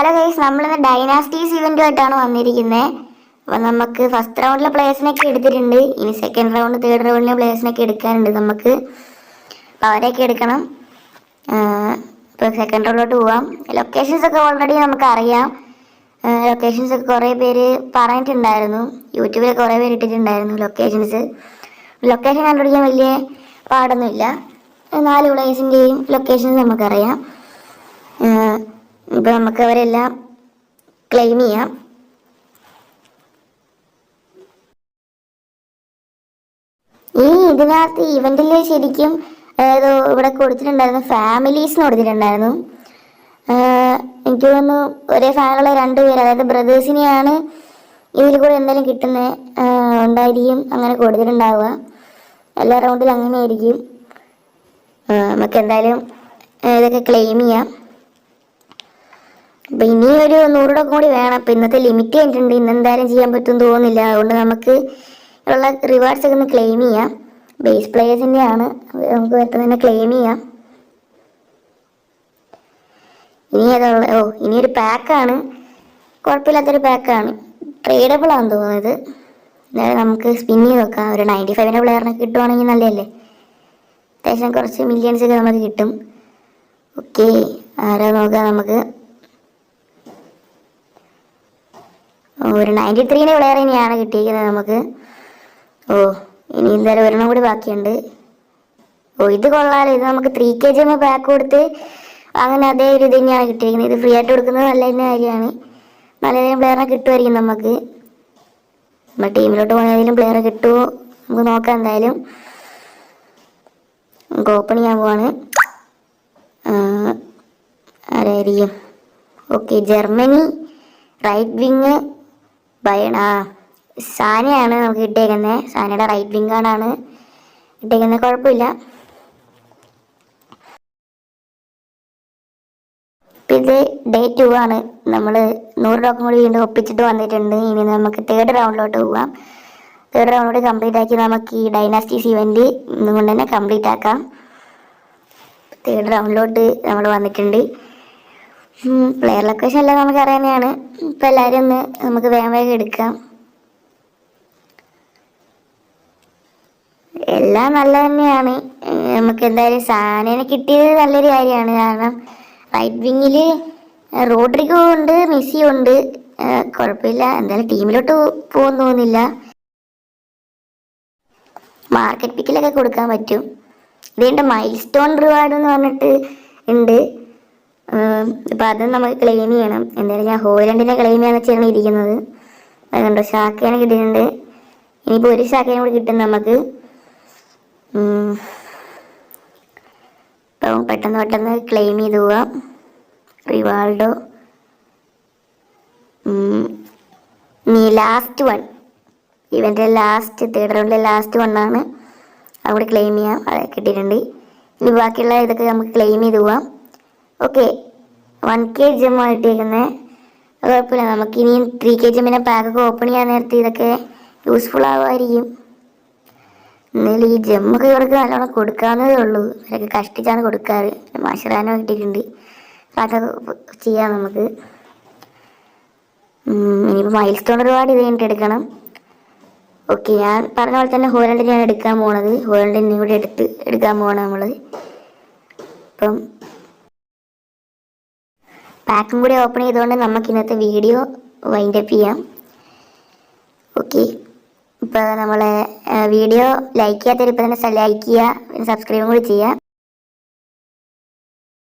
Hello guys, നമ്മളിന്ന് dynasties ഇവന്റുമായിട്ടാണ് വന്നിരിക്കുന്നത്. അപ്പോൾ നമുക്ക് ഫസ്റ്റ് റൗണ്ടിലെ പ്ലേയേഴ്സിനൊക്കെ എടുത്തിട്ടുണ്ട്. ഇനി സെക്കൻഡ് റൗണ്ട് തേർഡ് റൗണ്ടിലെ പ്ലേയേഴ്സിനൊക്കെ എടുക്കാനുണ്ട് നമുക്ക്. അപ്പോൾ അവരെയൊക്കെ എടുക്കണം. ഇപ്പോൾ സെക്കൻഡ് റൗണ്ടിലോട്ട് പോവാം. ലൊക്കേഷൻസ് ഒക്കെ ഓൾറെഡി നമുക്ക് അറിയാം. ലൊക്കേഷൻസ് ഒക്കെ കുറേ പേര് പറഞ്ഞിട്ടുണ്ടായിരുന്നു. യൂട്യൂബിൽ കുറേ പേര് ഇട്ടിട്ടുണ്ടായിരുന്നു ലൊക്കേഷൻ കണ്ടുപിടിക്കാൻ വലിയ പാടൊന്നുമില്ല. 4 പ്ലേയേഴ്സിൻ്റെയും ലൊക്കേഷൻസ് നമുക്കറിയാം. ഇപ്പോൾ നമുക്ക് അവരെല്ലാം ക്ലെയിം ചെയ്യാം. ഇതിനകത്ത് ഇവന്റിൽ ശരിക്കും ഇവിടെ കൊടുത്തിട്ടുണ്ടായിരുന്നു, ഫാമിലീസിന് കൊടുത്തിട്ടുണ്ടായിരുന്നു. എനിക്ക് തോന്നുന്നു ഒരേ ഫാമിലിയുള്ള 2 പേര്, അതായത് ബ്രദേഴ്സിനെയാണ് ഇതിൽ കൂടെ എന്തെങ്കിലും കിട്ടുന്നത് ഉണ്ടായിരിക്കും അങ്ങനെ കൊടുത്തിട്ടുണ്ടാവുക. എല്ലാ റൗണ്ടിലും അങ്ങനെ ആയിരിക്കും. നമുക്ക് എന്തായാലും ഇതൊക്കെ ക്ലെയിം ചെയ്യാം. അപ്പം ഇനി ഒരു 100 കൂടി വേണം. അപ്പം ഇന്നത്തെ ലിമിറ്റ് കഴിഞ്ഞിട്ടുണ്ട്. ഇന്ന് എന്തായാലും ചെയ്യാൻ പറ്റുമെന്ന് തോന്നുന്നില്ല. അതുകൊണ്ട് നമുക്ക് ഉള്ള റിവാർഡ്സ് ഒക്കെ ഒന്ന് ക്ലെയിം ചെയ്യാം. ബേസ് പ്ലേയേഴ്സിൻ്റെ ആണ്, നമുക്ക് പെട്ടെന്ന് തന്നെ ക്ലെയിം ചെയ്യാം. ഇനി ഏതാ ഇനിയൊരു പാക്കാണ്, കുഴപ്പമില്ലാത്തൊരു പാക്കാണ്. ട്രേഡബിൾ ആണെന്ന് തോന്നുന്നത്. എന്തായാലും നമുക്ക് സ്പിൻ ചെയ്ത് നോക്കാം. ഒരു 95 പ്ലെയറിനെ കിട്ടുവാണെങ്കിൽ നല്ലതല്ലേ. അത്യാവശ്യം കുറച്ച് മില്യൺസ് ഒക്കെ നമുക്ക് കിട്ടും. ഓക്കെ, ആരാ നോക്കാം നമുക്ക്. ഒരു 93 പ്ലെയർ ഇനിയാണ് കിട്ടിയിരിക്കുന്നത് നമുക്ക്. ഇനി എന്തായാലും ഒരെണ്ണം കൂടി ബാക്കിയുണ്ട്. ഇത് കൊള്ളാലോ. ഇത് നമുക്ക് 3 kg പാക്ക് കൊടുത്ത് അങ്ങനെ അതേ ഒരു ഇത് തന്നെയാണ് കിട്ടിയിരിക്കുന്നത്. ഇത് ഫ്രീ ആയിട്ട് കൊടുക്കുന്നത് നല്ല തന്നെ കാര്യമാണ്. നല്ലതേലും പ്ലെയറിനെ കിട്ടുമായിരിക്കും നമുക്ക്. നമ്മുടെ ടീമിലോട്ട് പോകുന്ന ഏതെങ്കിലും പ്ലെയറെ കിട്ടുമോ നമുക്ക് നോക്കാം. എന്തായാലും നമുക്ക് ഓപ്പൺ ചെയ്യാൻ പോവാണ്. ആരായിരിക്കും? ഓക്കെ, ജർമ്മനി റൈറ്റ് വിങ് സാനയാണ് നമുക്ക് കിട്ടിയേക്കുന്നത്. സാനയുടെ റൈറ്റ് വിങ് ആണ് കിട്ടിയേക്കുന്നത്. കുഴപ്പമില്ല. ഇത് ഡേ 2 ആണ്. നമ്മൾ 100 കൂടി വീണ്ടും ഒപ്പിച്ചിട്ട് വന്നിട്ടുണ്ട്. ഇനി നമുക്ക് തേർഡ് റൗണ്ടിലോട്ട് പോവാം. തേർഡ് റൗണ്ടിലോട്ട് കംപ്ലീറ്റ് ആക്കി നമുക്ക് ഈ ഡൈനാസ്റ്റീസ് ഇവന്റ് ഇന്നുകൊണ്ട് തന്നെ കംപ്ലീറ്റ് ആക്കാം. തേർഡ് റൗണ്ടിലോട്ട് നമ്മൾ വന്നിട്ടുണ്ട്. പ്ലെയർ ലൊക്കേഷൻ എല്ലാം നമുക്ക് അറിയാവുന്നതാണ്. ഇപ്പം എല്ലാവരും ഒന്ന് നമുക്ക് വേഗം എടുക്കാം. എല്ലാം നല്ല തന്നെയാണ്. നമുക്ക് എന്തായാലും സാനേനെ കിട്ടിയത് നല്ലൊരു കാര്യമാണ്. കാരണം റൈറ്റ് വിങ്ങിൽ റോഡ്രിഗോ ഉണ്ട്, മെസ്സി ഉണ്ട്. കുഴപ്പമില്ല. എന്തായാലും ടീമിലോട്ട് പോകുമെന്ന് തോന്നുന്നില്ല. മാർക്കറ്റ് പിക്കിലൊക്കെ കൊടുക്കാൻ പറ്റും. ഇതിൻ്റെ മൈൽ സ്റ്റോൺ റിവാർഡ് എന്ന് പറഞ്ഞിട്ട് ഉണ്ട്. അപ്പം അത് നമുക്ക് ക്ലെയിം ചെയ്യണം. എന്തായാലും ഞാൻ ഹോലൻഡിനെ ക്ലെയിം ചെയ്യാന്ന് വെച്ചാണ് ഇരിക്കുന്നത്. അതുകൊണ്ടോ ഷാക്കേനെ കിട്ടിയിട്ടുണ്ട്. ഇനിയിപ്പോൾ ഒരു ഷാക്കേനെ കൂടി കിട്ടും നമുക്ക്. അപ്പം പെട്ടെന്ന് ക്ലെയിം ചെയ്ത് പോവാം. റിവാൾഡോ ലാസ്റ്റ് 1 ഇവൻ്റെ തേർഡ് റൗണ്ടിലെ ലാസ്റ്റ് 1 ആണ്. അവിടെ ക്ലെയിം ചെയ്യാം. അത് കിട്ടിയിട്ടുണ്ട്. ഇനി ബാക്കിയുള്ള ഇതൊക്കെ നമുക്ക് ക്ലെയിം ചെയ്ത് പോവാം. ഓക്കെ, 1 kg കിട്ടിയിരിക്കുന്നത് കുഴപ്പമില്ല. നമുക്കിനി 3 kg പാക്കൊക്കെ ഓപ്പൺ ചെയ്യാൻ നേരത്തെ ഇതൊക്കെ യൂസ്ഫുൾ ആവുമായിരിക്കും. എന്നാലും ഈ ജമ്മൊക്കെ ഇവർക്ക് നല്ലോണം കൊടുക്കാവുന്നതേ ഉള്ളൂ. ഇവരൊക്കെ കഷ്ടിച്ചാണ് കൊടുക്കാറ്. മഷറാനോ കിട്ടിയിട്ടുണ്ട്. അതൊക്കെ ചെയ്യാം നമുക്ക്. ഇനിയിപ്പോൾ മൈൽ സ്റ്റോൺ ഒരുപാട് ഇത് കഴിഞ്ഞിട്ട് എടുക്കണം. ഓക്കെ, ഞാൻ പറഞ്ഞ പോലെ തന്നെ ഹോലൻഡിനെയാണ് എടുക്കാൻ പോണത്. ഹോലൻഡിനെ കൂടി എടുക്കാൻ പോകണം നമ്മൾ. അപ്പം പാക്കും കൂടി ഓപ്പൺ ചെയ്തുകൊണ്ട് നമുക്ക് ഇന്നത്തെ വീഡിയോ വൈൻഡപ്പ് ചെയ്യാം. ഓക്കെ, ഇപ്പോൾ നമ്മളെ വീഡിയോ ലൈക്ക് ചെയ്യാത്തവർ ഇപ്പോൾ തന്നെ ലൈക്ക് ചെയ്യുക, പിന്നെ സബ്സ്ക്രൈബും കൂടി ചെയ്യുക.